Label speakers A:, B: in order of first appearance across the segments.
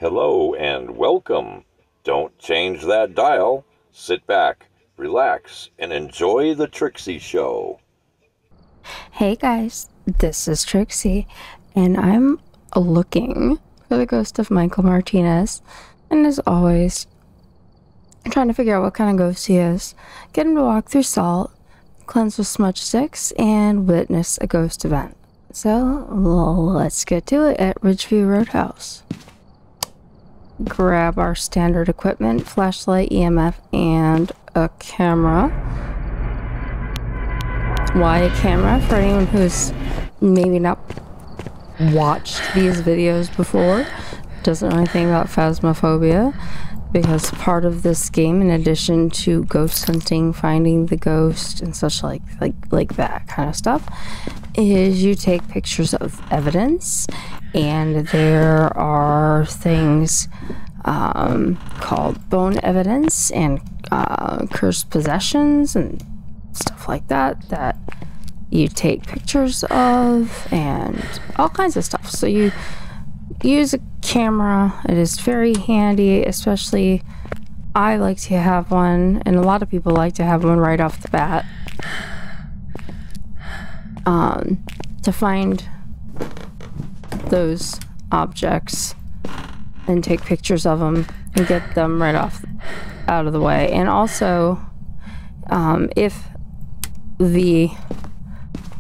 A: Hello and welcome. Don't change that dial. Sit back, relax, and enjoy the Trixie Show.
B: Hey guys, this is Trixie, and I'm looking for the ghost of Michael Martinez. And as always, I'm trying to figure out what kind of ghost he is, get him to walk through salt, cleanse with smudge sticks, and witness a ghost event. So let's get to it at Ridgeview Roadhouse. Grab our standard equipment, flashlight, EMF, and a camera. Why a camera? For anyone who's maybe not watched these videos before, doesn't know anything about Phasmophobia, because part of this game, in addition to ghost hunting, finding the ghost, and such like that kind of stuff, is you take pictures of evidence, and there are things called bone evidence and cursed possessions and stuff like that that you take pictures of, and all kinds of stuff. So you use a camera. It is very handy, especially I like to have one, and a lot of people like to have one right off the bat, to find those objects and take pictures of them and get them right out of the way. And also, if the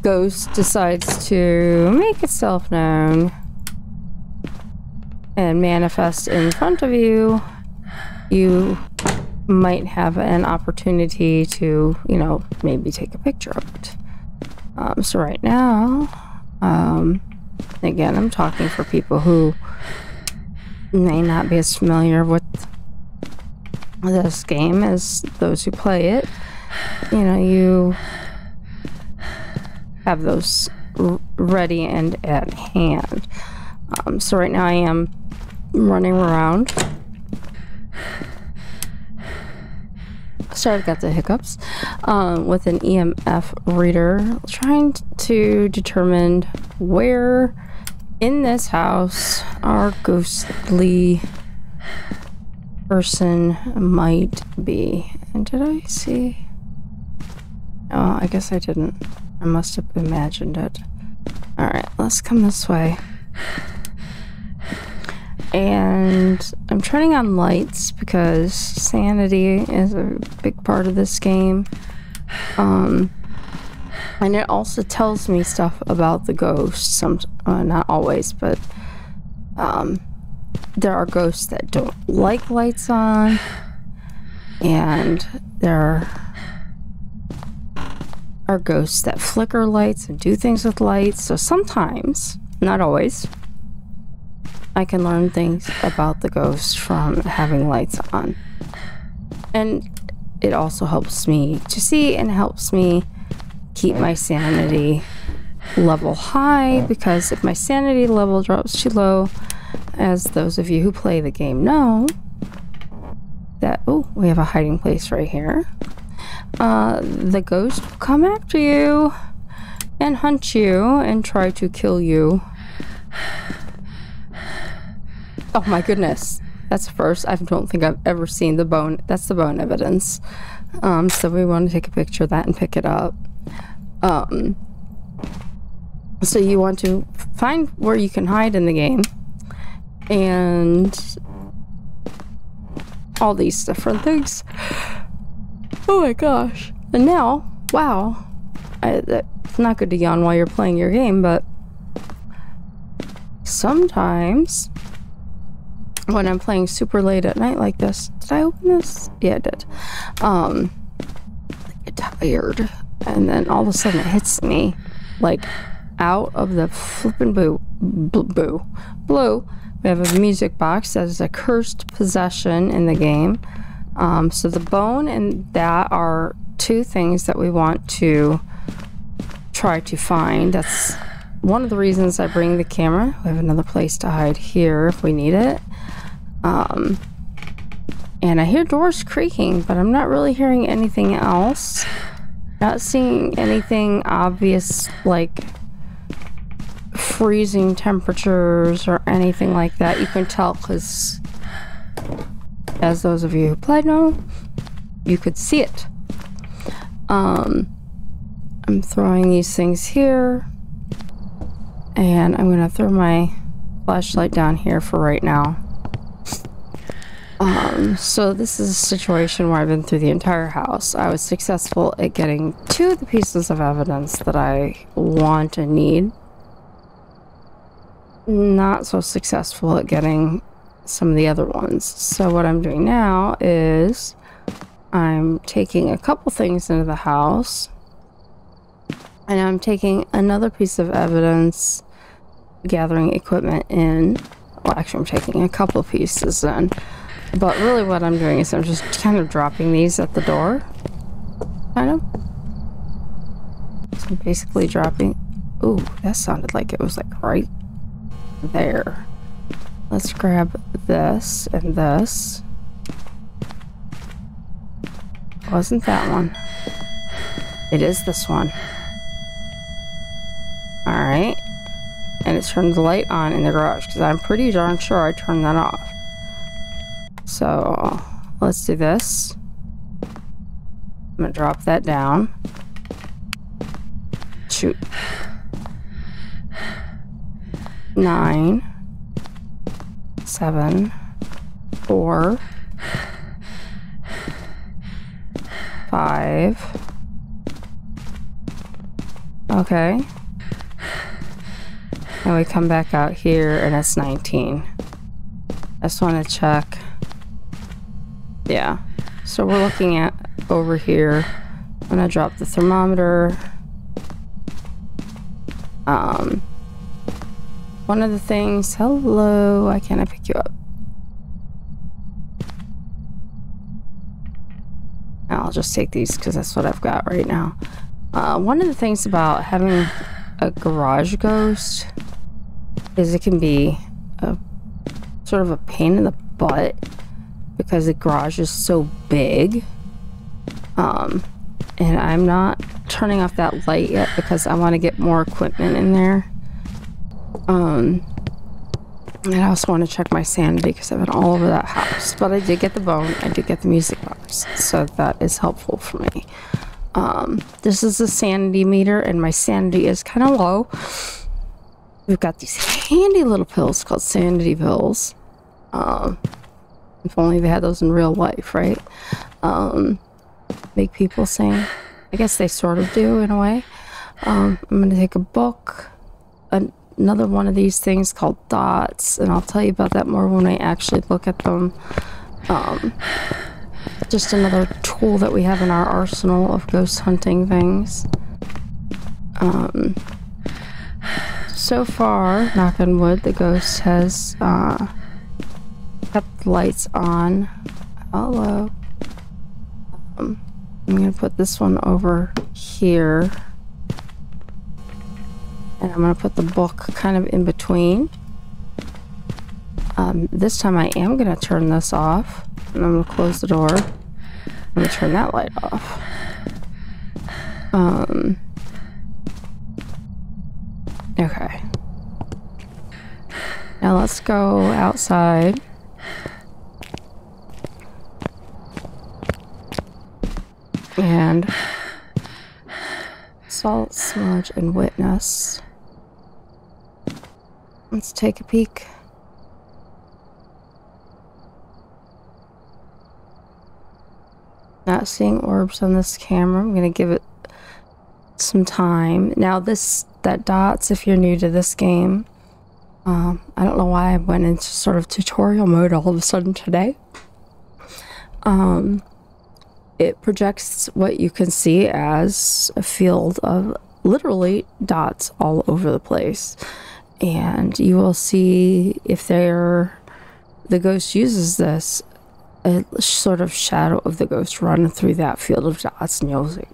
B: ghost decides to make itself known and manifest in front of you, you might have an opportunity to, maybe take a picture of it. So right now, again, I'm talking for people who may not be as familiar with this game as those who play it. You have those ready and at hand. So right now I am running around. Sorry, I've got the hiccups. With an EMF reader, trying to determine where in this house our ghostly person might be. And did I see? Oh, I guess I didn't. I must have imagined it. Alright, let's come this way. And I'm turning on lights because sanity is a big part of this game. And it also tells me stuff about the ghosts. Not always, but there are ghosts that don't like lights on, and there are ghosts that flicker lights and do things with lights. So sometimes, not always, I can learn things about the ghost from having lights on. And it also helps me to see and helps me keep my sanity level high, because if my sanity level drops too low, as those of you who play the game know, that, oh, we have a hiding place right here. The ghost will come after you and hunt you and try to kill you. Oh my goodness, that's first. I don't think I've ever seen the bone. That's the bone evidence. So we want to take a picture of that and pick it up. So you want to find where you can hide in the game, and all these different things. Oh my gosh. And now, wow, it's not good to yawn while you're playing your game, but sometimes when I'm playing super late at night like this, did I open this? Yeah, I did. I get tired, and then all of a sudden it hits me like out of the flippin' blue. We have a music box that is a cursed possession in the game. So the bone and that are two things that we want to try to find. That's one of the reasons I bring the camera. We have another place to hide here if we need it. And I hear doors creaking, but I'm not really hearing anything else. Not seeing anything obvious, like freezing temperatures or anything like that. You can tell because, as those of you who played know, you could see it. I'm throwing these things here, and I'm gonna throw my flashlight down here for right now. So this is a situation where I've been through the entire house. I was successful at getting 2 of the pieces of evidence that I want and need. Not so successful at getting some of the other ones. So what I'm doing now is I'm taking a couple things into the house, and I'm taking another piece of evidence gathering equipment in. Well, actually I'm taking a couple pieces in, but really what I'm doing is I'm just kind of dropping these at the door, kind of. So I'm basically dropping. Ooh, that sounded like it was like right there. Let's grab this and this. Wasn't that one? It is this one. Alright. And it turned the light on in the garage because I'm pretty darn sure I turned that off. So let's do this. I'm gonna drop that down. Shoot. 9, 7, 4, 5. Okay. And we come back out here and it's 19. I just want to check. Yeah. So we're looking at over here. I'm gonna drop the thermometer. One of the things, hello, why can't I pick you up? I'll just take these because that's what I've got right now. One of the things about having a garage ghost is it can be a sort of a pain in the butt because the garage is so big. And I'm not turning off that light yet because I want to get more equipment in there. And I also want to check my sanity because I've been all over that house. But I did get the bone. I did get the music box. So that is helpful for me. This is a sanity meter and my sanity is kind of low. We've got these handy little pills called sanity pills. If only they had those in real life, right? Make people sing. I guess they sort of do in a way. I'm going to take a book. Another one of these things called dots, and I'll tell you about that more when I actually look at them. Just another tool that we have in our arsenal of ghost hunting things. So far, knock on wood, the ghost has kept the lights on. Hello. I'm gonna put this one over here. And I'm going to put the book kind of in between. This time I am going to turn this off. And I'm going to close the door. I'm going to turn that light off. Okay. Now let's go outside. And salt, smudge, and witness. Let's take a peek. Not seeing orbs on this camera. I'm gonna give it some time. Now that dots, if you're new to this game, I don't know why I went into sort of tutorial mode all of a sudden today. It projects what you can see as a field of literally dots all over the place. And you will see if the ghost uses this, a sort of shadow of the ghost run through that field of dots, and you'll see,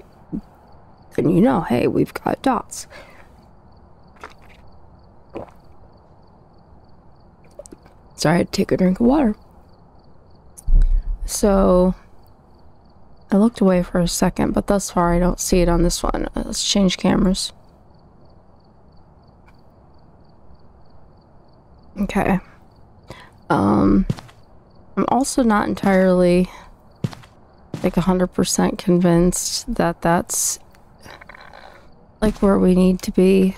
B: then you know, hey, we've got dots. Sorry, I had to take a drink of water. So I looked away for a second, but thus far I don't see it on this one. Let's change cameras. Okay. I'm also not entirely like 100% convinced that that's like where we need to be.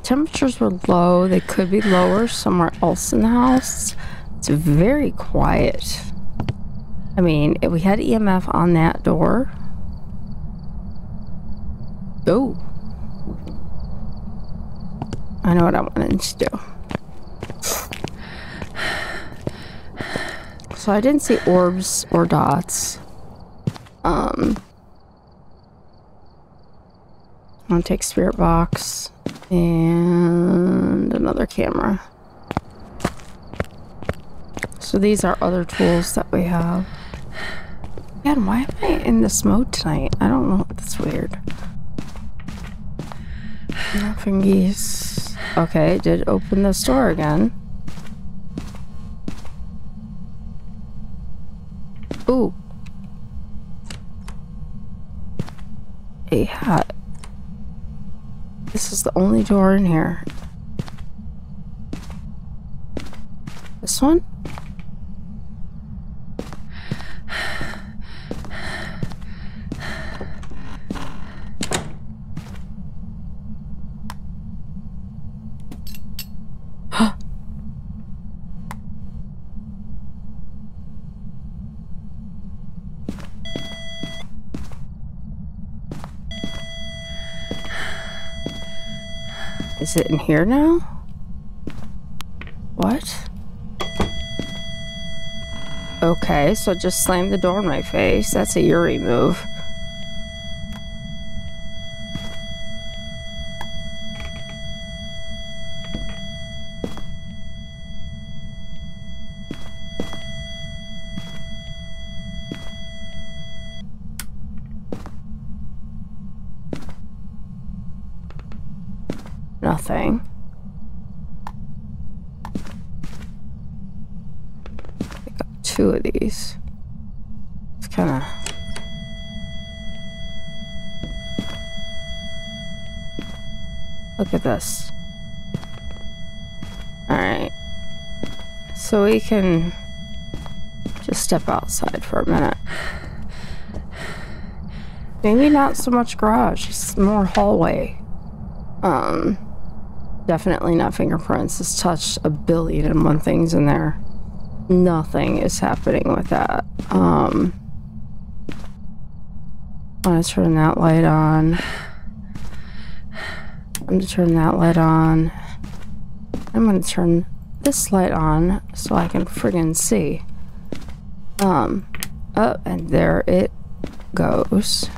B: Temperatures were low. They could be lower somewhere else in the house. It's very quiet. I mean, if we had EMF on that door. Oh. I know what I wanted to do. So I didn't see orbs or dots. I'm gonna take spirit box and another camera. So these are other tools that we have. Man, why am I in this mode tonight? I don't know. That's weird. No fingies. Okay, it did open this door again. Ooh. A hat. This is the only door in here. This one? Is it in here now? What? Okay, so just slam the door in my face. That's a Yuri move. Nothing. Pick up 2 of these. It's kind of... Look at this. Alright. So we can just step outside for a minute. Maybe not so much garage, just more hallway. Definitely not fingerprints. It's touched 1,000,000,001 things in there. Nothing is happening with that. I'm gonna turn that light on. I'm gonna turn that light on. I'm gonna turn this light on so I can friggin' see. Oh, and there it goes.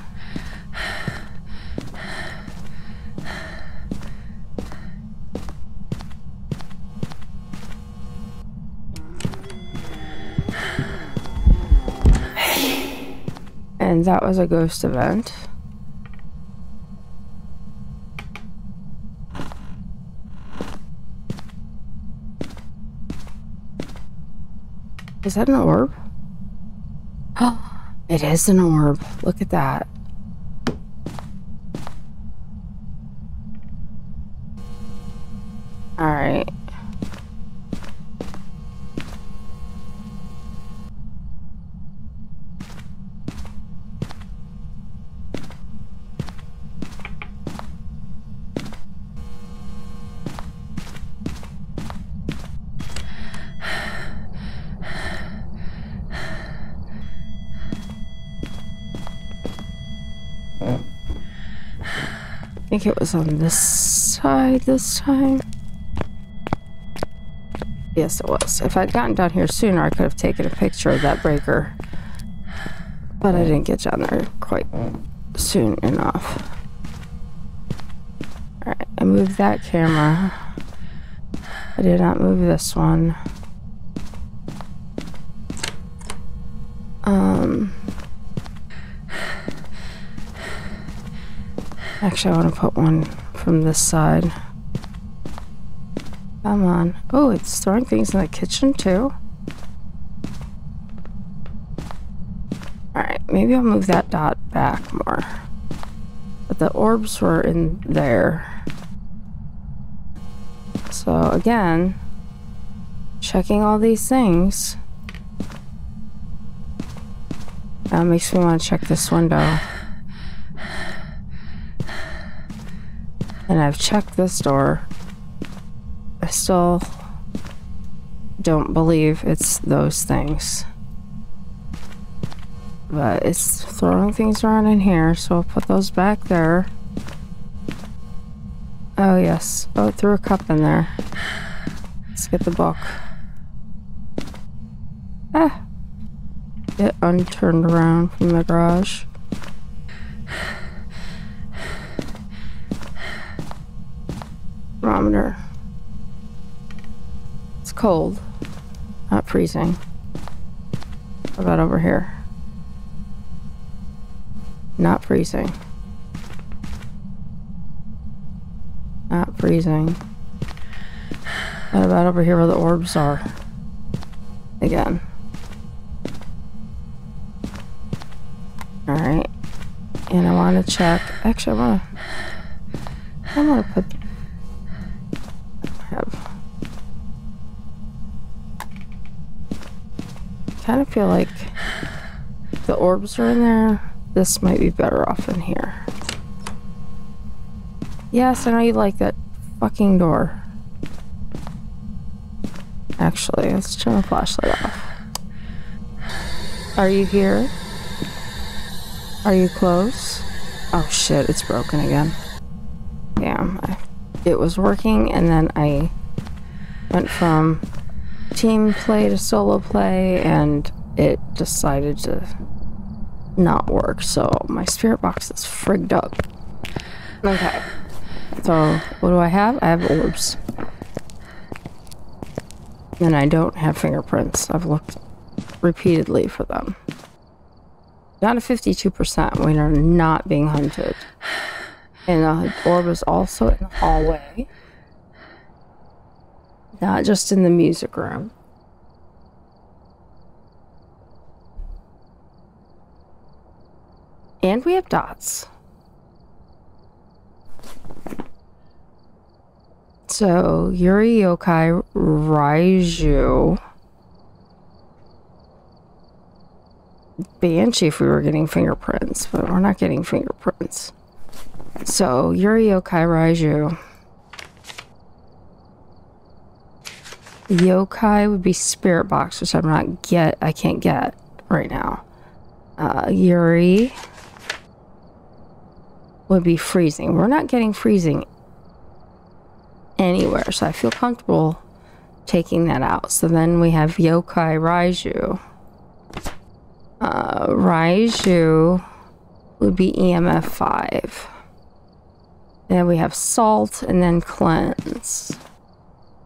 B: And that was a ghost event. Is that an orb? Oh, it is an orb. Look at that. All right. I think it was on this side this time. Yes, it was. If I'd gotten down here sooner, I could have taken a picture of that breaker. But I didn't get down there quite soon enough. Alright, I moved that camera. I did not move this one. Actually, I want to put one from this side. Come on. Oh, it's throwing things in the kitchen too. Alright, maybe I'll move that dot back more. But the orbs were in there. So So again, checking all these things. That makes me want to check this window. And I've checked this door. I still don't believe it's those things. But it's throwing things around in here, so I'll put those back there. Oh yes. Oh, it threw a cup in there. Let's get the book. Ah! It unturned around from the garage. Thermometer. It's cold. Not freezing. What about over here? Not freezing. Not freezing. What about over here where the orbs are? Again. Alright. And I want to check. Actually, I want to put. Kind of feel like the orbs are in there. This might be better off in here. Yes, I know you like that fucking door. Actually, let's turn the flashlight off. Are you here? Are you close? Oh shit, it's broken again. Damn, it was working and then I went from team play to solo play and it decided to not work, so my spirit box is frigged up. Okay, so what do I have? I have orbs. And I don't have fingerprints. I've looked repeatedly for them. Down to 52%. We are not being hunted. And the orb is also in the hallway. Not just in the music room. And we have dots. So, Yuri Yokai Raiju. Banshee if we were getting fingerprints, but we're not getting fingerprints. So, Yuri Yokai Raiju. Yokai would be spirit box, which I can't get right now. Yuri would be freezing. We're not getting freezing anywhere, so I feel comfortable taking that out. So then we have Yokai Raiju. Raiju would be EMF 5. Then we have salt and then cleanse.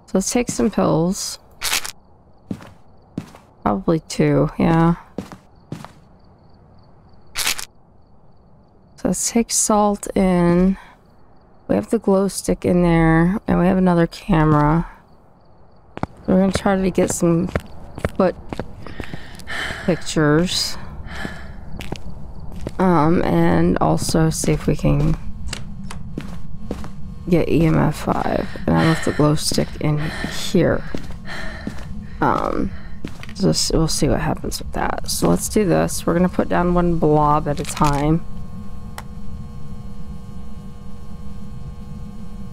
B: So let's take some pills. Probably 2, yeah. So let's take salt in. We have the glow stick in there, and we have another camera. We're gonna try to get some foot pictures. And also see if we can get EMF 5. And I left the glow stick in here. So we'll see what happens with that. So let's do this. We're gonna put down one blob at a time.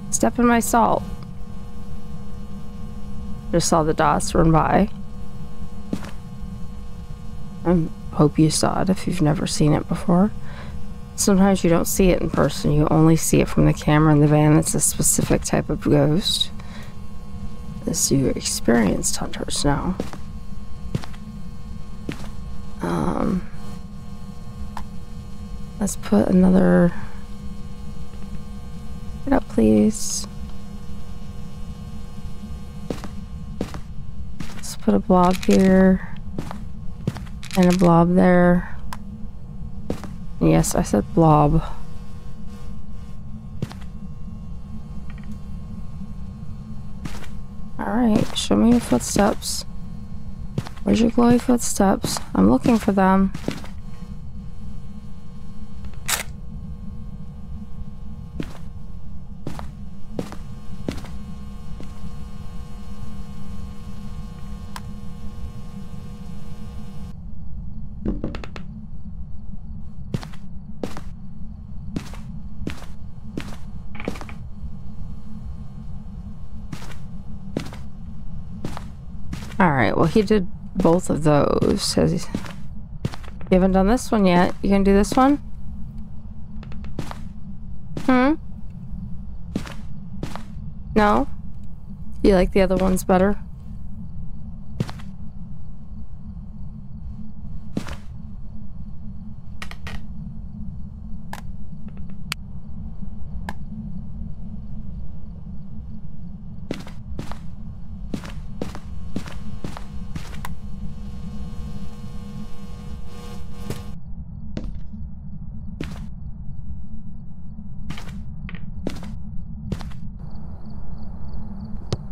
B: Step in my salt. Just saw the dots run by. I hope you saw it if you've never seen it before. Sometimes you don't see it in person. You only see it from the camera in the van. It's a specific type of ghost. As you experienced hunters know. Let's put another... Get up, please. Let's put a blob here. And a blob there. Yes, I said blob. Alright, show me your footsteps. Where's your glowy footsteps? I'm looking for them. Alright, well he did both of those. Says he's... You haven't done this one yet. You gonna do this one? No? You like the other ones better?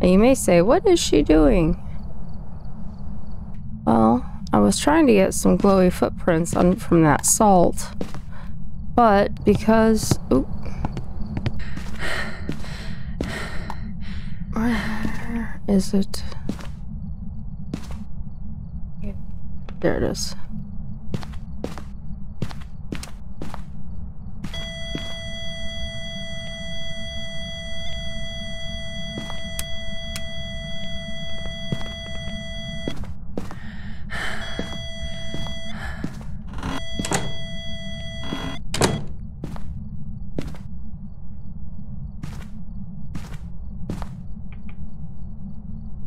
B: And you may say, what is she doing? Well, I was trying to get some glowy footprints from that salt. But because... Oop. Where is it? There it is.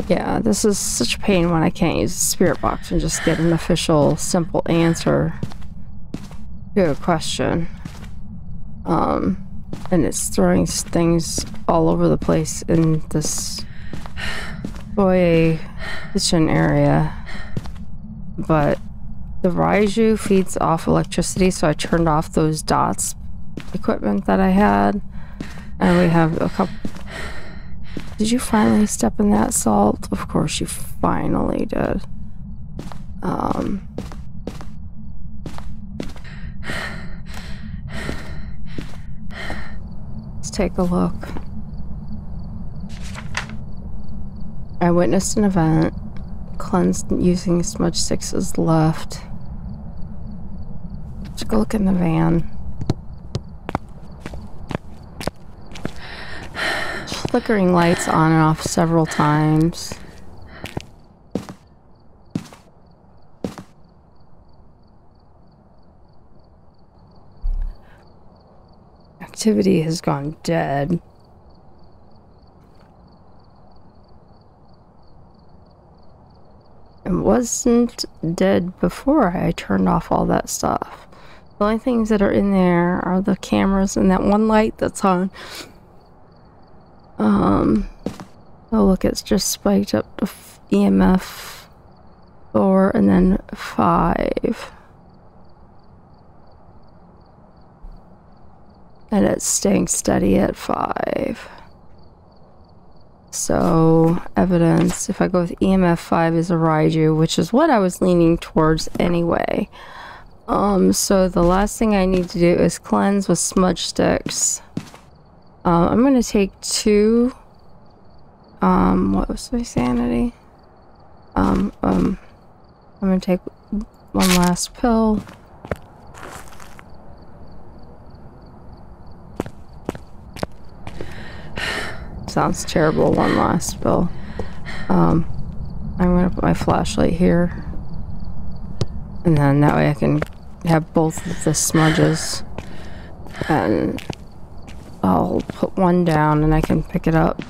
B: Yeah, this is such a pain when I can't use the spirit box and just get an official, simple answer to a question. And it's throwing things all over the place in this foyer kitchen area. But the Ridgeview feeds off electricity, so I turned off those dots equipment that I had. And we have a couple... Did you finally step in that salt? Of course you finally did. Let's take a look. I witnessed an event. Cleansed using smudge sticks is left. Let's go look in the van. Flickering lights on and off several times. Activity has gone dead. It wasn't dead before I turned off all that stuff. The only things that are in there are the cameras and that one light that's on. Oh look, it's just spiked up to EMF 4 and then 5. And it's staying steady at 5. So, evidence, if I go with EMF 5 is a Ridgeview, which is what I was leaning towards anyway. So the last thing I need to do is cleanse with smudge sticks. I'm gonna take 2. What was my sanity? I'm gonna take one last pill. Sounds terrible, one last pill. I'm gonna put my flashlight here. And then that way I can have both of the smudges. And I'll put one down and I can pick it up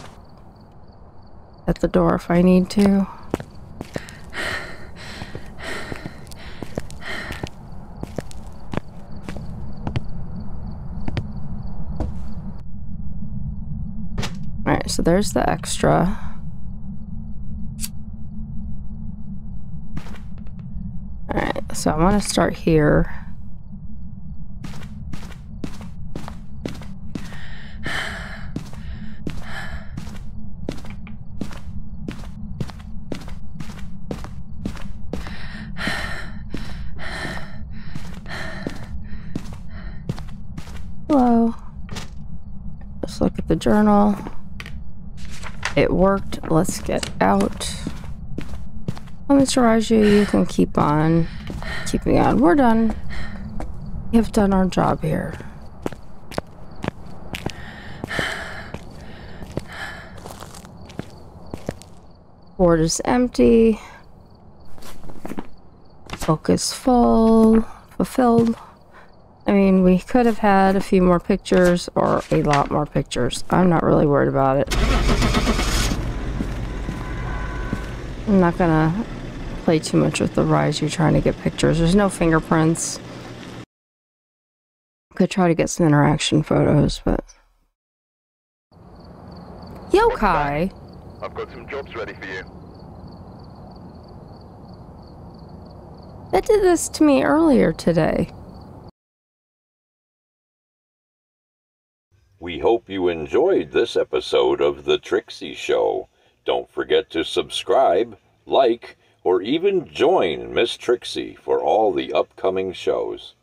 B: at the door if I need to. Alright, so there's the extra. Alright, so I want to start here. Hello. Let's look at the journal. It worked. Let's get out. Well, Mr. Ridgeview, you can keep on keeping on. We're done. We have done our job here. Board is empty. Book is full. Fulfilled. I mean, we could have had a few more pictures or a lot more pictures. I'm not really worried about it. I'm not gonna play too much with the rise you're trying to get pictures. There's no fingerprints. Could try to get some interaction photos, but... Yokai!
C: I've got some jobs ready for you.
B: That did this to me earlier today.
A: We hope you enjoyed this episode of The Trixie Show. Don't forget to subscribe, like, or even join Miss Trixie for all the upcoming shows.